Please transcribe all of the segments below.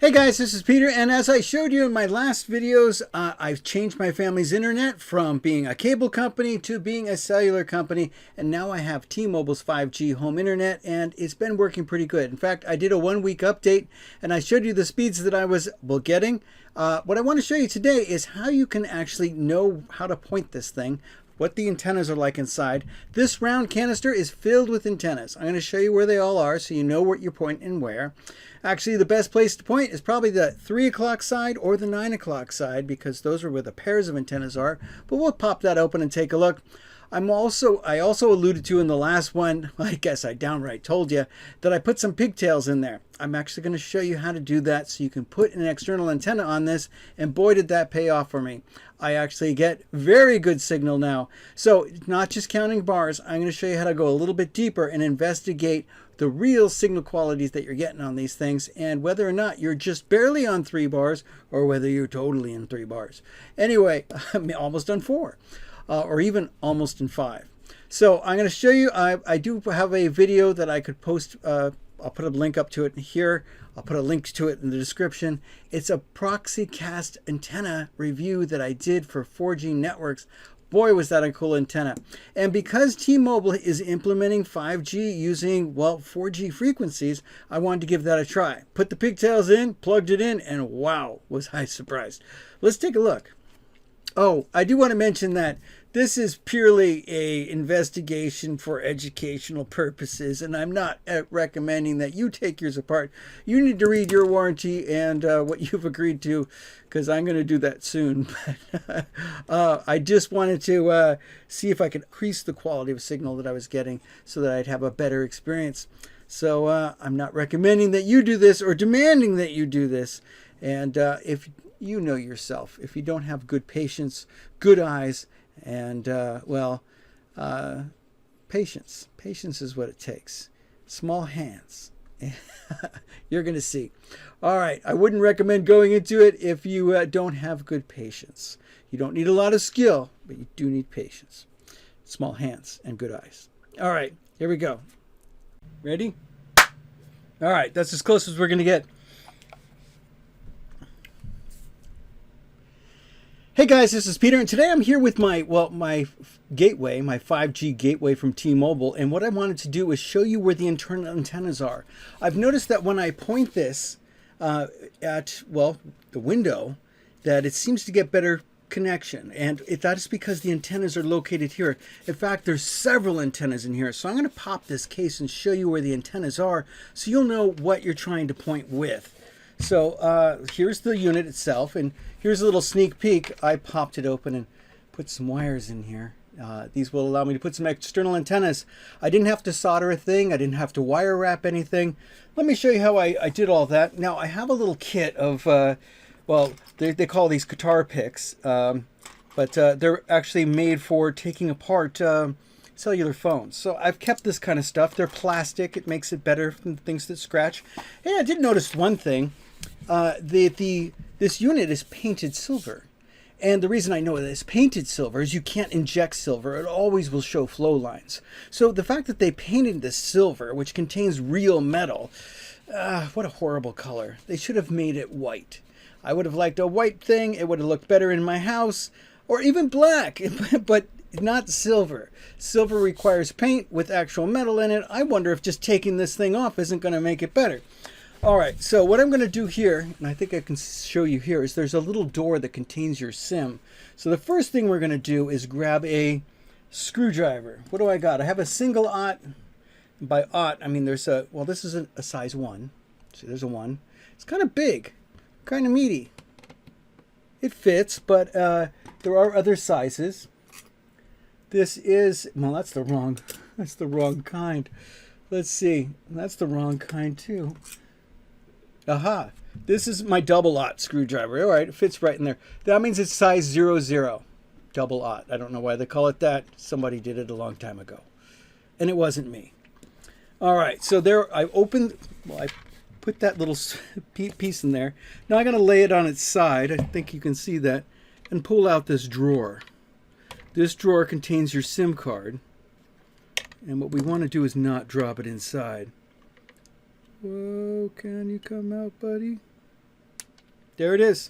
Hey guys, this is Peter, and as I showed you in my last videos, I've changed my family's internet from being a cable company to being a cellular company, and now I have T-Mobile's 5G home internet, and it's been working pretty good. In fact, I did a 1-week update, and I showed you the speeds that I was getting. What I want to show you today is how you can actually know how to point this thing, what the antennas are like inside. This round canister is filled with antennas. I'm going to show you where they all are so you know what you're pointing and where. Actually, the best place to point is probably the 3 o'clock side or the 9 o'clock side, because those are where the pairs of antennas are. But we'll pop that open and take a look. I also alluded to in the last one, I guess I downright told you, that I put some pigtails in there. I'm actually going to show you how to do that so you can put an external antenna on this, and boy did that pay off for me. I actually get very good signal now. So not just counting bars, I'm going to show you how to go a little bit deeper and investigate the real signal qualities that you're getting on these things, and whether or not you're just barely on 3 bars or whether you're totally in 3 bars. Anyway, I'm almost on 4. Or even almost in 5. So I'm going to show you, I do have a video that I could post. I'll put a link up to it here. I'll put a link to it in the description. It's a Proxicast antenna review that I did for 4G networks. Boy, was that a cool antenna. And because T-Mobile is implementing 5G using, well, 4G frequencies, I wanted to give that a try. Put the pigtails in, plugged it in, and wow, was I surprised. Let's take a look. Oh, I do want to mention that this is purely an investigation for educational purposes, and I'm not recommending that you take yours apart. You need to read your warranty and what you've agreed to, because I'm going to do that soon. I just wanted to see if I could increase the quality of signal that I was getting so that I'd have a better experience. So I'm not recommending that you do this or demanding that you do this. And if you know yourself, if you don't have good patience, good eyes, and patience. Patience is what it takes. Small hands. You're going to see. All right. I wouldn't recommend going into it if you don't have good patience. You don't need a lot of skill, but you do need patience. Small hands and good eyes. All right. Here we go. Ready? All right. That's as close as we're going to get. Hey guys, this is Peter, and today I'm here with my gateway, my 5G gateway from T-Mobile, and what I wanted to do is show you where the internal antennas are. I've noticed that when I point this at, well, the window, that it seems to get better connection, and that is because the antennas are located here. In fact, there's several antennas in here, so I'm going to pop this case and show you where the antennas are so you'll know what you're trying to point with. So here's the unit itself, and here's a little sneak peek. I popped it open and put some wires in here. These will allow me to put some external antennas. I didn't have to solder a thing. I didn't have to wire wrap anything. Let me show you how I did all that. Now, I have a little kit of, well, they call these guitar picks, but they're actually made for taking apart cellular phones. So I've kept this kind of stuff. They're plastic. It makes it better from things that scratch. Hey, I did notice one thing. This unit is painted silver, and the reason I know it is painted silver is you can't inject silver. It always will show flow lines. So the fact that they painted this silver, which contains real metal, what a horrible color. They should have made it white. I would have liked a white thing. It would have looked better in my house, or even black, but not silver. Silver requires paint with actual metal in it. I wonder if just taking this thing off isn't going to make it better. All right, so what I'm going to do here, and I think I can show you here, is there's a little door that contains your SIM. So the first thing we're going to do is grab a screwdriver. What do I got? I have a single aught. By aught, I mean there's a, well, this is a size 1. See, there's a 1. It's kind of big, kind of meaty. It fits, but there are other sizes. This is, well, that's the wrong kind. Let's see, that's the wrong kind too. Aha, this is my double aught screwdriver. All right, it fits right in there. That means it's size 00, double aught. I don't know why they call it that. Somebody did it a long time ago, and it wasn't me. All right, so there, I put that little piece in there. Now I'm going to lay it on its side. I think you can see that, and pull out this drawer. This drawer contains your SIM card, and what we want to do is not drop it inside. Whoa, can you come out, buddy? There it is.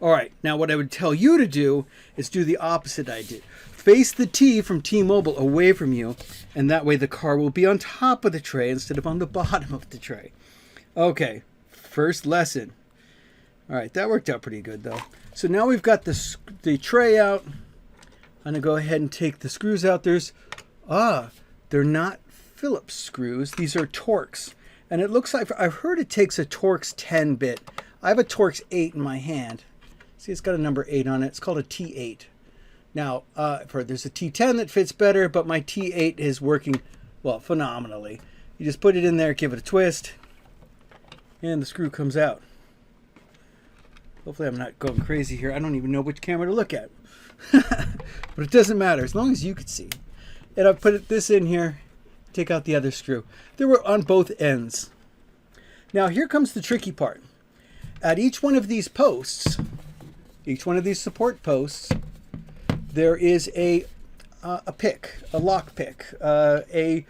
All right, now what I would tell you to do is do the opposite I did. Face the T from T-Mobile away from you, and that way the car will be on top of the tray instead of on the bottom of the tray. Okay, first lesson. All right, that worked out pretty good though. So now we've got the tray out. I'm gonna go ahead and take the screws out. They're not Phillips screws. These are Torx. And it looks like, I've heard it takes a Torx 10 bit. I have a Torx 8 in my hand. See, it's got a number 8 on it. It's called a T8. Now, there's a T10 that fits better, but my T8 is working, well, phenomenally. You just put it in there, give it a twist, and the screw comes out. Hopefully I'm not going crazy here. I don't even know which camera to look at. But it doesn't matter, as long as you can see. And I've put this in here, take out the other screw. They were on both ends. Now here comes the tricky part. At each one of these posts, each one of these support posts, there is a pick, a lock pick, a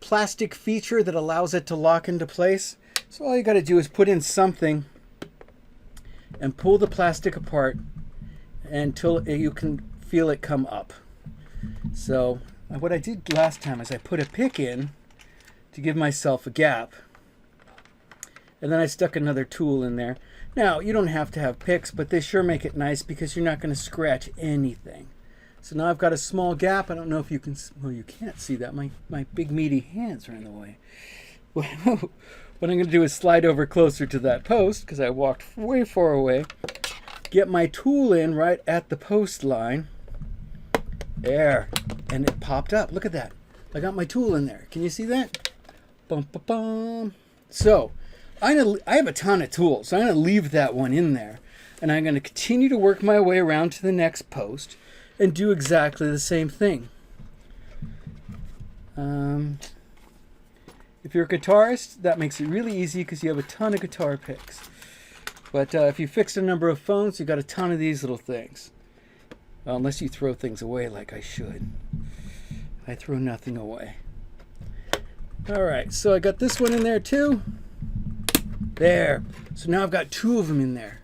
plastic feature that allows it to lock into place. So all you got to do is put in something and pull the plastic apart until you can feel it come up. So what I did last time is I put a pick in to give myself a gap, and then I stuck another tool in there. Now, you don't have to have picks, but they sure make it nice because you're not going to scratch anything. So now I've got a small gap. I don't know if you can, well, you can't see that. My big meaty hands are in the way. What I'm going to do is slide over closer to that post because I walked way far away. Get my tool in right at the post line. There. And it popped up. Look at that. I got my tool in there. Can you see that? Bum, bum, bum. So, I have a ton of tools. So I'm going to leave that one in there. And I'm going to continue to work my way around to the next post and do exactly the same thing. If you're a guitarist, that makes it really easy because you have a ton of guitar picks. But if you fixed a number of phones, you got a ton of these little things. Well, unless you throw things away like I should. I throw nothing away. All right, so I got this one in there too. There. So now I've got two of them in there.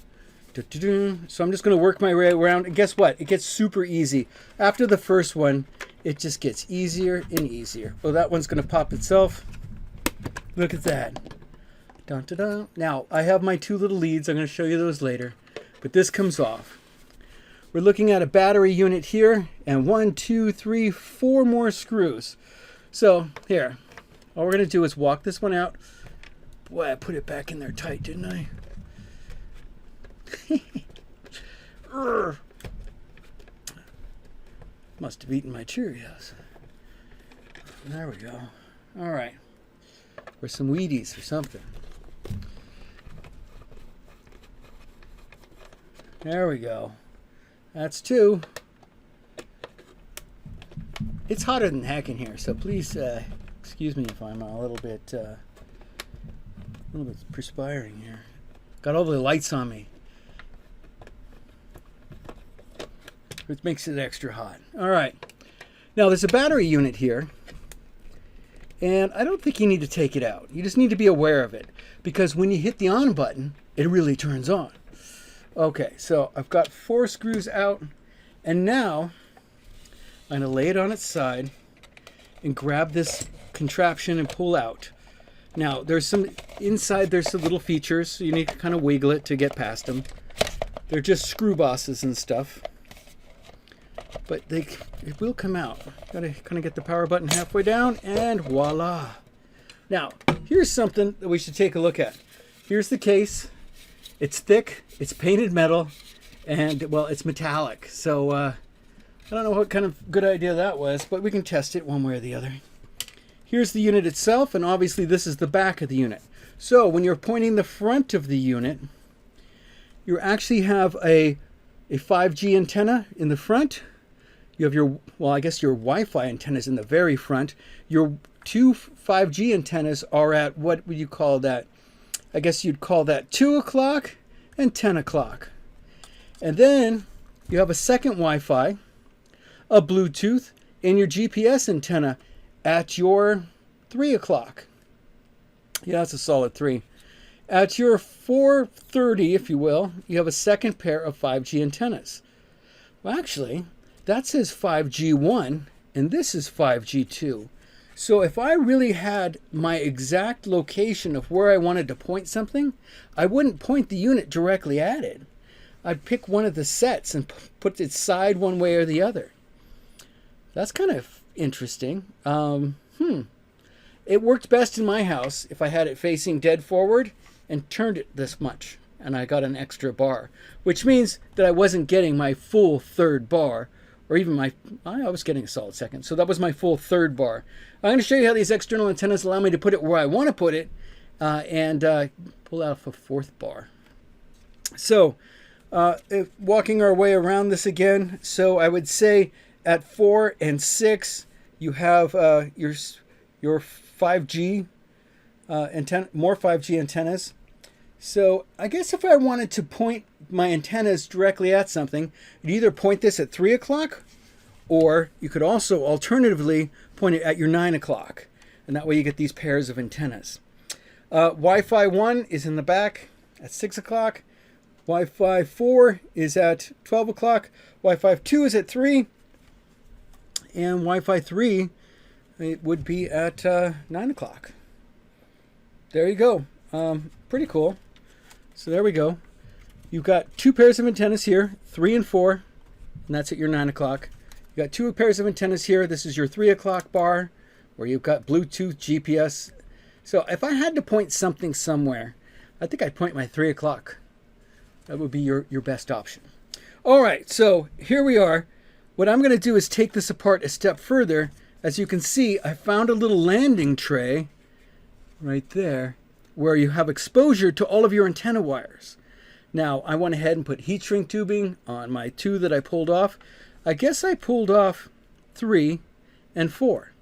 So I'm just going to work my way around. And guess what? It gets super easy. After the first one, it just gets easier and easier. Well, that one's going to pop itself. Look at that. Dun, dun, dun. Now, I have my two little leads. I'm going to show you those later. But this comes off. We're looking at a battery unit here. And 1, 2, 3, 4 more screws. So, here. All we're going to do is walk this one out. Boy, I put it back in there tight, didn't I? Must have eaten my Cheerios. There we go. All right. Or some Wheaties or something. There we go. That's two. It's hotter than heck in here, so please excuse me if I'm a little bit perspiring here. Got all the lights on me. Which makes it extra hot. All right. Now there's a battery unit here. And I don't think you need to take it out. You just need to be aware of it. Because when you hit the on button, it really turns on. Okay, so I've got 4 screws out. And now I'm going to lay it on its side and grab this contraption and pull out. Now there's some little features, so you need to kind of wiggle it to get past them. They're just screw bosses and stuff. But it will come out. Gotta kind of get the power button halfway down, and voila. Now, here's something that we should take a look at. Here's the case. It's thick, it's painted metal, and, well, it's metallic. So, I don't know what kind of good idea that was, but we can test it one way or the other. Here's the unit itself, and obviously this is the back of the unit. So, when you're pointing the front of the unit, you actually have a 5G antenna in the front. You have your, well, I guess your Wi-Fi antennas in the very front. Your 2 5G antennas are at, what would you call that? I guess you'd call that 2 o'clock and 10 o'clock. And then you have a second Wi-Fi, a Bluetooth, and your GPS antenna at your 3 o'clock. Yeah, that's a solid 3. At your 430, if you will, you have a second pair of 5G antennas. Well, actually, that says 5G1, and this is 5G2. So if I really had my exact location of where I wanted to point something, I wouldn't point the unit directly at it. I'd pick one of the sets and put its side one way or the other. That's kind of interesting. It worked best in my house if I had it facing dead forward and turned it this much, and I got an extra bar, which means that I wasn't getting my full third bar, or even I was getting a solid second, so that was my full third bar. I'm going to show you how these external antennas allow me to put it where I want to put it, and pull out a fourth bar. So, walking our way around this again, so I would say at 4 and 6, you have your 5G antenna, more 5G antennas. So I guess if I wanted to point my antennas directly at something, you'd either point this at 3 o'clock, or you could also alternatively point it at your 9 o'clock. And that way you get these pairs of antennas. Wi-Fi 1 is in the back at 6 o'clock. Wi-Fi 4 is at 12 o'clock. Wi-Fi 2 is at 3. And Wi-Fi 3 it would be at 9 o'clock. There you go. Pretty cool. So there we go. You've got two pairs of antennas here, 3 and 4, and that's at your 9 o'clock. You've got two pairs of antennas here. This is your 3 o'clock bar, where you've got Bluetooth, GPS. So if I had to point something somewhere, I think I'd point my 3 o'clock. That would be your best option. All right, so here we are. What I'm going to do is take this apart a step further. As you can see, I found a little landing tray right there where you have exposure to all of your antenna wires. Now, I went ahead and put heat shrink tubing on my 2 that I pulled off. I guess I pulled off 3 and 4.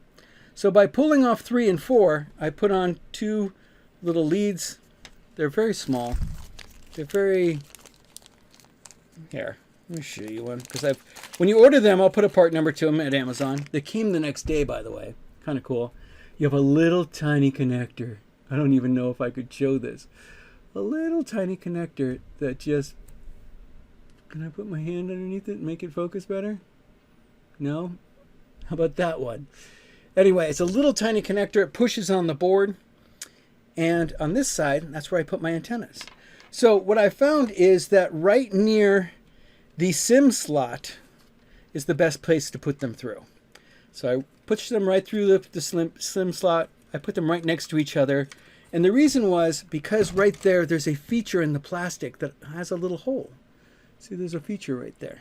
So by pulling off 3 and 4, I put on 2 little leads. They're very small. They're very... Here, let me show you one. Because when you order them, I'll put a part number to them at Amazon. They came the next day, by the way. Kind of cool. You have a little tiny connector. I don't even know if I could show this. A little tiny connector that just... Can I put my hand underneath it and make it focus better? No? How about that one? Anyway, it's a little tiny connector. It pushes on the board. And on this side, that's where I put my antennas. So what I found is that right near the SIM slot is the best place to put them through. So I push them right through the SIM slot. I put them right next to each other. And the reason was because right there, there's a feature in the plastic that has a little hole. See, there's a feature right there.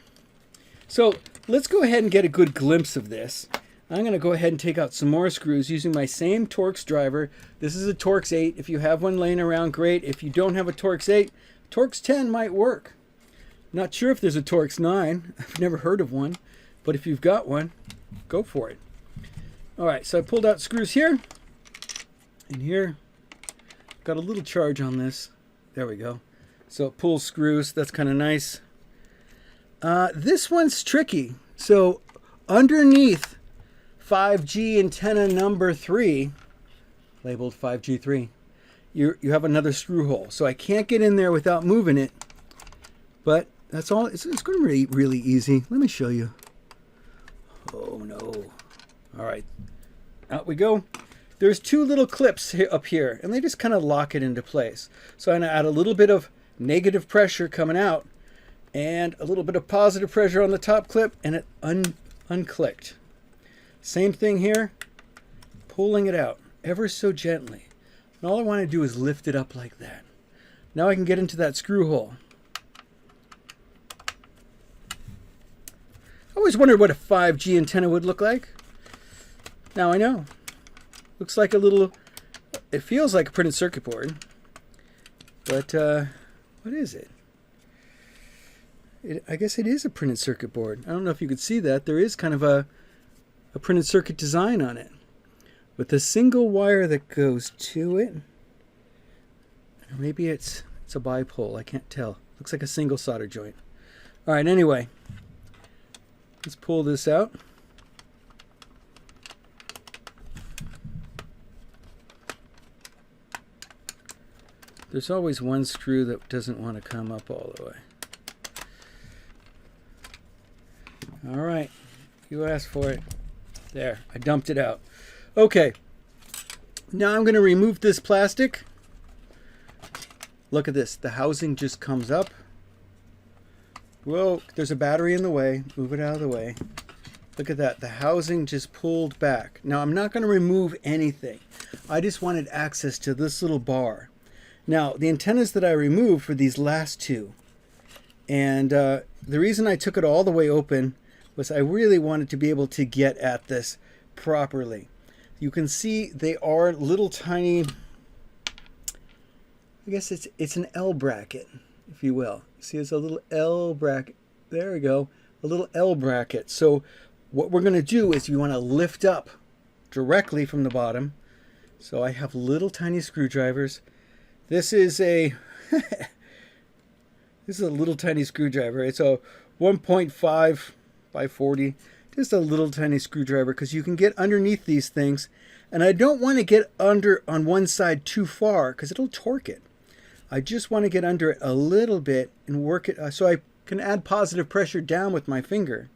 So let's go ahead and get a good glimpse of this. I'm going to go ahead and take out some more screws using my same Torx driver. This is a Torx 8. If you have one laying around, great. If you don't have a Torx 8, Torx 10 might work. Not sure if there's a Torx 9. I've never heard of one. But if you've got one, go for it. All right, so I pulled out screws here and here. Got a little charge on this. There we go. So it pulls screws. That's kind of nice. This one's tricky. So underneath 5G antenna number 3, labeled 5G3, you have another screw hole. So I can't get in there without moving it. But that's all. It's going to be really easy. Let me show you. Oh no. All right. Out we go. There's 2 little clips up here, and they just kind of lock it into place. So I'm going to add a little bit of negative pressure coming out, and a little bit of positive pressure on the top clip, and it unclicked. Same thing here, pulling it out ever so gently. And all I want to do is lift it up like that. Now I can get into that screw hole. I always wondered what a 5G antenna would look like. Now I know. Looks like a little, it feels like a printed circuit board. But what is it? I guess it is a printed circuit board. I don't know if you could see that. There is kind of a printed circuit design on it, with a single wire that goes to it. Or maybe it's a bipole. I can't tell. Looks like a single solder joint. All right, anyway, let's pull this out. There's always one screw that doesn't want to come up all the way. All right, you asked for it. There, I dumped it out. Okay, now I'm going to remove this plastic. Look at this, the housing just comes up. Whoa, there's a battery in the way. Move it out of the way. Look at that, the housing just pulled back. Now I'm not going to remove anything. I just wanted access to this little bar. Now the antennas that I removed were these last two. And the reason I took it all the way open was I really wanted to be able to get at this properly. You can see they are little tiny, I guess it's an L bracket, if you will. See, it's a little L bracket. There we go, a little L bracket. So what we're going to do is you want to lift up directly from the bottom. So I have little tiny screwdrivers. This is a this is a little tiny screwdriver. It's a 1.5 by 40. Just a little tiny screwdriver because you can get underneath these things. And I don't want to get under on one side too far because it'll torque it. I just want to get under it a little bit and work it so I can add positive pressure down with my finger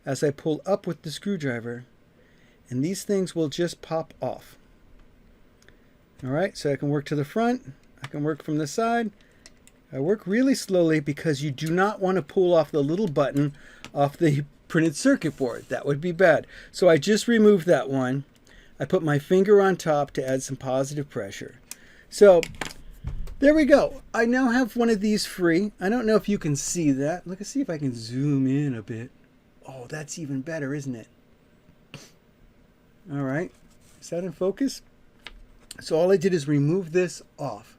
as I pull up with the screwdriver. And these things will just pop off. All right, so I can work to the front. I can work from the side. I work really slowly because you do not want to pull off the little button off the printed circuit board. That would be bad. So I just removed that one. I put my finger on top to add some positive pressure. So there we go. I now have one of these free. I don't know if you can see that. Let's see if I can zoom in a bit. Oh, that's even better, isn't it? All right. Is that in focus? So all I did is remove this off.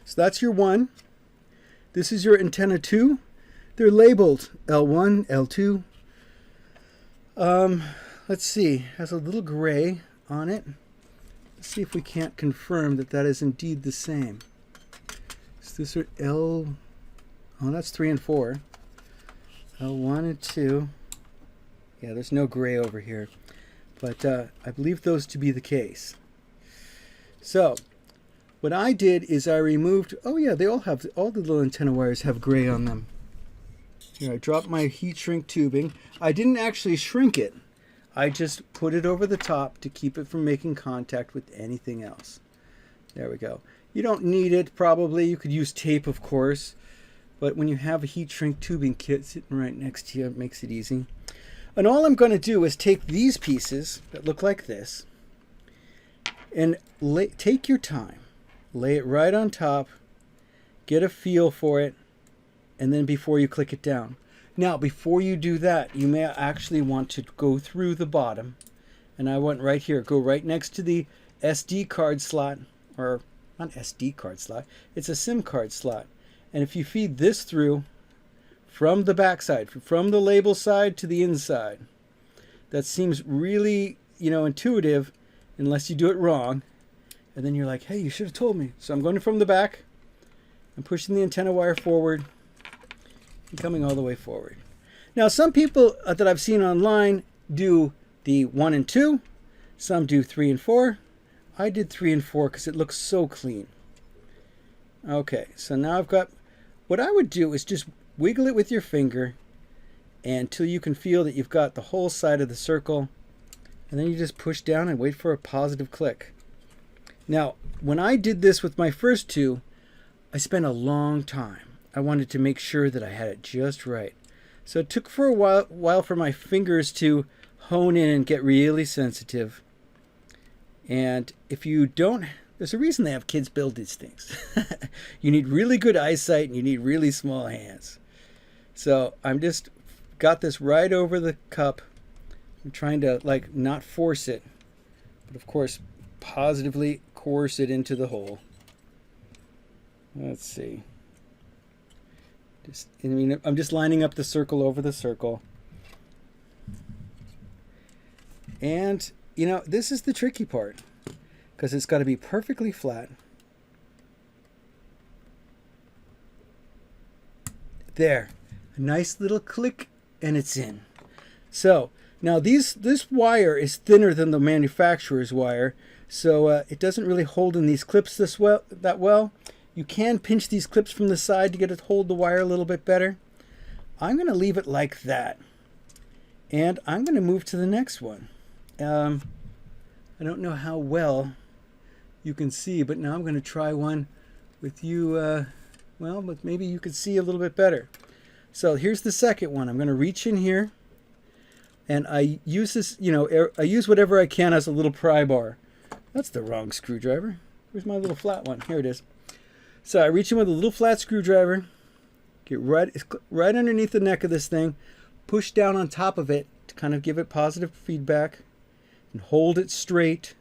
So that's your one. This is your antenna 2. They're labeled L1, L2. Let's see. Has a little gray on it. Let's see if we can't confirm that that is indeed the same. So this are L. Oh, that's 3 and 4. L1 and 2. Yeah, there's no gray over here, but I believe those to be the case. So what I did is I removed. Oh yeah, they all have. All the little antenna wires have gray on them. Here, I dropped my heat shrink tubing. I didn't actually shrink it. I just put it over the top to keep it from making contact with anything else. There we go. You don't need it probably. You could use tape, of course. But when you have a heat shrink tubing kit sitting right next to you, it makes it easy. And all I'm going to do is take these pieces that look like this and take your time. Lay it right on top. Get a feel for it. And then before you click it down. Now, before you do that, you may actually want to go through the bottom. And I went right here. Go right next to the SD card slot. Or not SD card slot. It's a SIM card slot. And if you feed this through from the back side, from the label side to the inside, that seems really, intuitive unless you do it wrong. And then you're like, hey, you should have told me. So I'm going from the back. I'm pushing the antenna wire forward. And coming all the way forward. Now, some people that I've seen online do the 1 and 2. Some do 3 and 4. I did 3 and 4 because it looks so clean. Okay, so now I've got, what I would do is just wiggle it with your finger until you can feel that you've got the whole side of the circle. And then you just push down and wait for a positive click. Now, when I did this with my first two, I spent a long time. I wanted to make sure that I had it just right. So it took for a while for my fingers to hone in and get really sensitive. And if you don't, there's a reason they have kids build these things. You need really good eyesight and you need really small hands. So I'm just got this right over the cup. I'm trying to not force it, but of course positively coerce it into the hole. Let's see. I'm just lining up the circle over the circle. And, this is the tricky part because it's got to be perfectly flat. There. A nice little click and it's in. So, now this wire is thinner than the manufacturer's wire, so it doesn't really hold in these clips that well. You can pinch these clips from the side to get it hold the wire a little bit better. I'm going to leave it like that. And I'm going to move to the next one. I don't know how well you can see, but now I'm going to try one with you, well, but maybe you could see a little bit better. So here's the second one. I'm going to reach in here, and I use this, I use whatever I can as a little pry bar. That's the wrong screwdriver. Where's my little flat one? Here it is. So I reach in with a little flat screwdriver, get right underneath the neck of this thing, push down on top of it to kind of give it positive feedback, and hold it straight.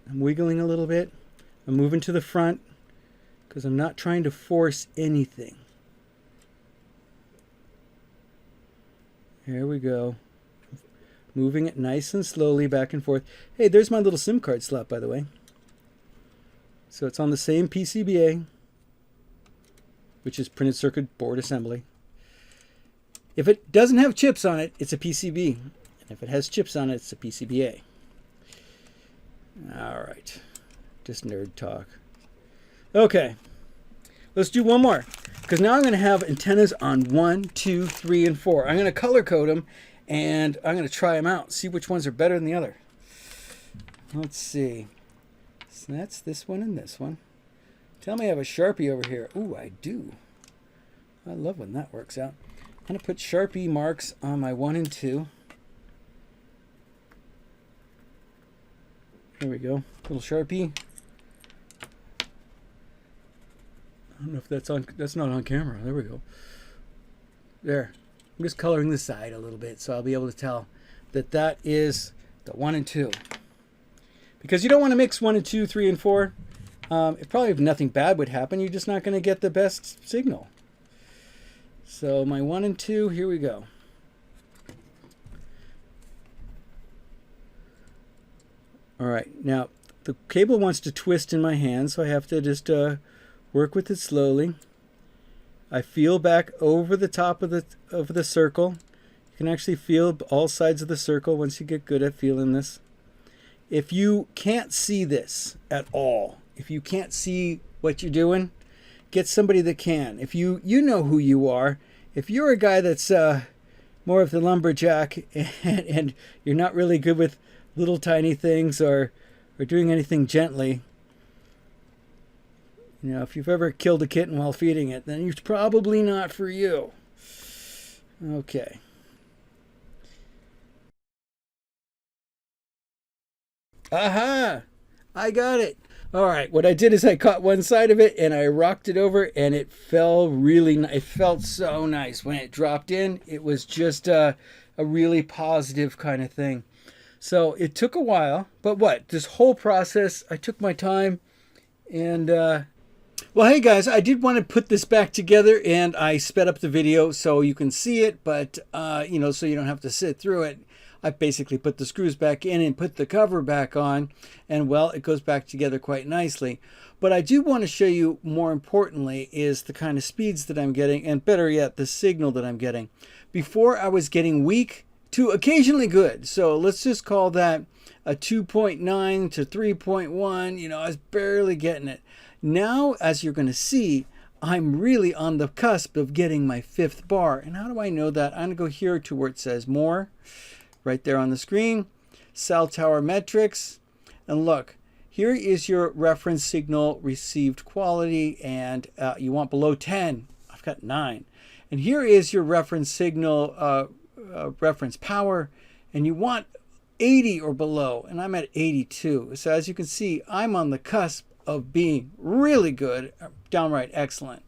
I'm wiggling a little bit. I'm moving to the front because I'm not trying to force anything. There we go. Moving it nice and slowly back and forth. Hey, there's my little SIM card slot, by the way. So it's on the same PCBA, which is printed circuit board assembly. If it doesn't have chips on it, it's a PCB. And if it has chips on it, it's a PCBA. All right. Just nerd talk. Okay. Let's do one more. Because now I'm going to have antennas on 1, 2, 3, and 4. I'm going to color code them, and I'm going to try them out. See which ones are better than the other. Let's see. So that's this one and this one. Tell me I have a Sharpie over here. Ooh, I do. I love when that works out. I'm going to put Sharpie marks on my 1 and 2. There we go. Little Sharpie. I don't know if that's on. That's not on camera. There we go. There. I'm just coloring the side a little bit, so I'll be able to tell that that is the 1 and 2. Because you don't want to mix 1 and 2, 3 and 4. It probably if nothing bad would happen, you're just not going to get the best signal. So my 1 and 2, here we go. All right, now the cable wants to twist in my hand, so I have to just work with it slowly. I feel back over the top of the circle. You can actually feel all sides of the circle once you get good at feeling this. If you can't see this at all, if you can't see what you're doing, get somebody that can. If you know who you are, if you're a guy that's more of the lumberjack and you're not really good with little tiny things or doing anything gently, if you've ever killed a kitten while feeding it, then it's probably not for you. Okay. Aha! I got it. All right, what I did is I caught one side of it and I rocked it over, and it fell really nice. It felt so nice when it dropped in. It was just a really positive kind of thing. So it took a while, but this whole process, I took my time, and well, hey guys, I did want to put this back together, and I sped up the video so you can see it, but so you don't have to sit through it. I basically put the screws back in and put the cover back on, and well, it goes back together quite nicely. But I do want to show you, more importantly, is the kind of speeds that I'm getting, and better yet, the signal that I'm getting. Before, I was getting weak to occasionally good. So let's just call that a 2.9 to 3.1. I was barely getting it. Now, as you're going to see, I'm really on the cusp of getting my 5th bar. And how do I know that? I'm going to go here to where it says more. Right there on the screen, cell tower metrics, and look, here is your reference signal received quality, and you want below 10. I've got 9. And here is your reference signal reference power, and you want 80 or below, and I'm at 82. So as you can see, I'm on the cusp of being really good, downright excellent.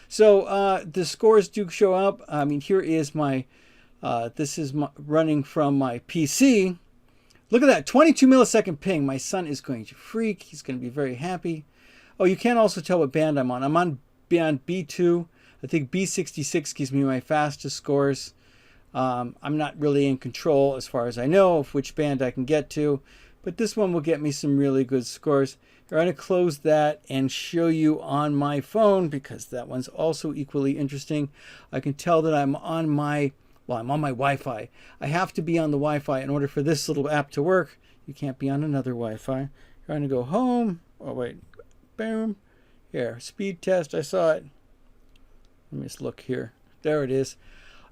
So the scores do show up. I mean, here is my this is running from my PC. Look at that, 22 millisecond ping. My son is going to freak. He's going to be very happy. Oh, you can also tell what band I'm on. I'm on band B2. I think B66 gives me my fastest scores. I'm not really in control, as far as I know, of which band I can get to. But this one will get me some really good scores. I'm going to close that and show you on my phone, because that one's also equally interesting. I can tell that I'm on my Wi-Fi. I have to be on the Wi-Fi in order for this little app to work. You can't be on another Wi-Fi. I'm going to go home. Oh, wait. Boom. Here, speed test. I saw it. Let me just look here. There it is.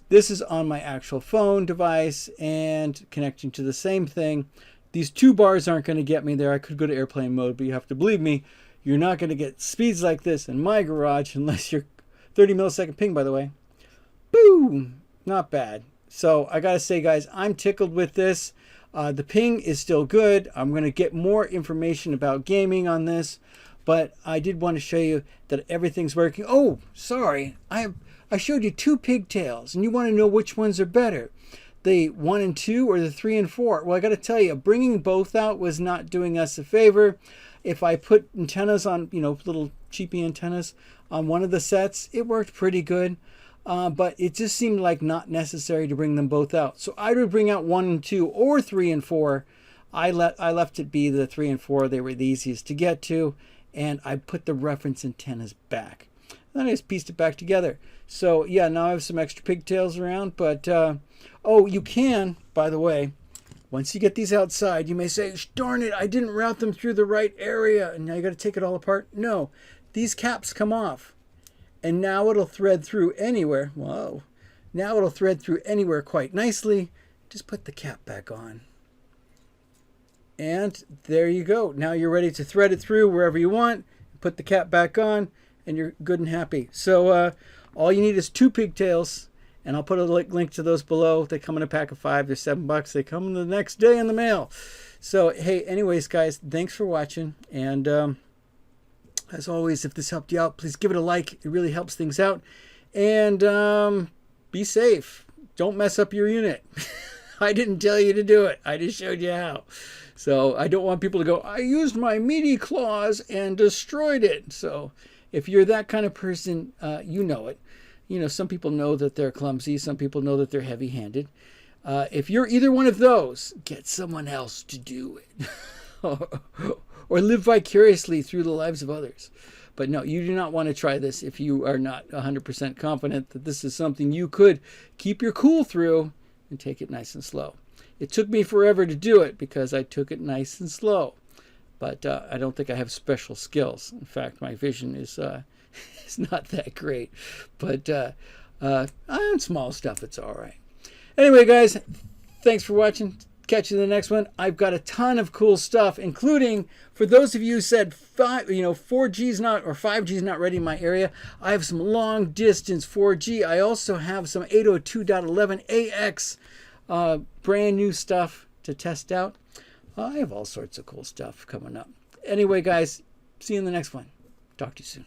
This is on my actual phone device and connecting to the same thing. These 2 bars aren't going to get me there. I could go to airplane mode, but you have to believe me, you're not going to get speeds like this in my garage unless you're 30 millisecond ping, by the way. Boom! Not bad. So I got to say, guys, I'm tickled with this. The ping is still good. I'm going to get more information about gaming on this, but I did want to show you that everything's working. Oh, sorry. I showed you 2 pigtails, and you want to know which ones are better, the 1 and 2 or the 3 and 4. Well, I got to tell you, bringing both out was not doing us a favor. If I put antennas on, little cheapy antennas on one of the sets, it worked pretty good. But it just seemed like not necessary to bring them both out. So I would bring out 1 and 2 or 3 and 4. I left it be the 3 and 4. They were the easiest to get to. And I put the reference antennas back. Then I just pieced it back together. So yeah, now I have some extra pigtails around. But, oh, you can, by the way, once you get these outside, you may say, darn it, I didn't route them through the right area. And now you got to take it all apart. No, these caps come off. And now it'll thread through anywhere. Whoa. Now it'll thread through anywhere quite nicely. Just put the cap back on. And there you go. Now you're ready to thread it through wherever you want. Put the cap back on and you're good and happy. So all you need is 2 pigtails. And I'll put a link to those below. They come in a pack of 5. They're $7. They come the next day in the mail. So, hey, anyways, guys, thanks for watching. And as always, if this helped you out, please give it a like. It really helps things out. And be safe. Don't mess up your unit. I didn't tell you to do it. I just showed you how. So I don't want people to go, I used my meaty claws and destroyed it. So if you're that kind of person, you know it. Some people know that they're clumsy. Some people know that they're heavy-handed. If you're either one of those, get someone else to do it. Or live vicariously through the lives of others. But no, you do not want to try this if you are not 100% confident that this is something you could keep your cool through and take it nice and slow. It took me forever to do it because I took it nice and slow. But I don't think I have special skills. In fact, my vision is not that great. But on small stuff, it's all right. Anyway, guys, thanks for watching. Catch you in the next one. I've got a ton of cool stuff, including for those of you who said 4G's not or 5G's not ready in my area. I have some long distance 4G. I also have some 802.11ax brand new stuff to test out. I have all sorts of cool stuff coming up. Anyway, guys, see you in the next one. Talk to you soon.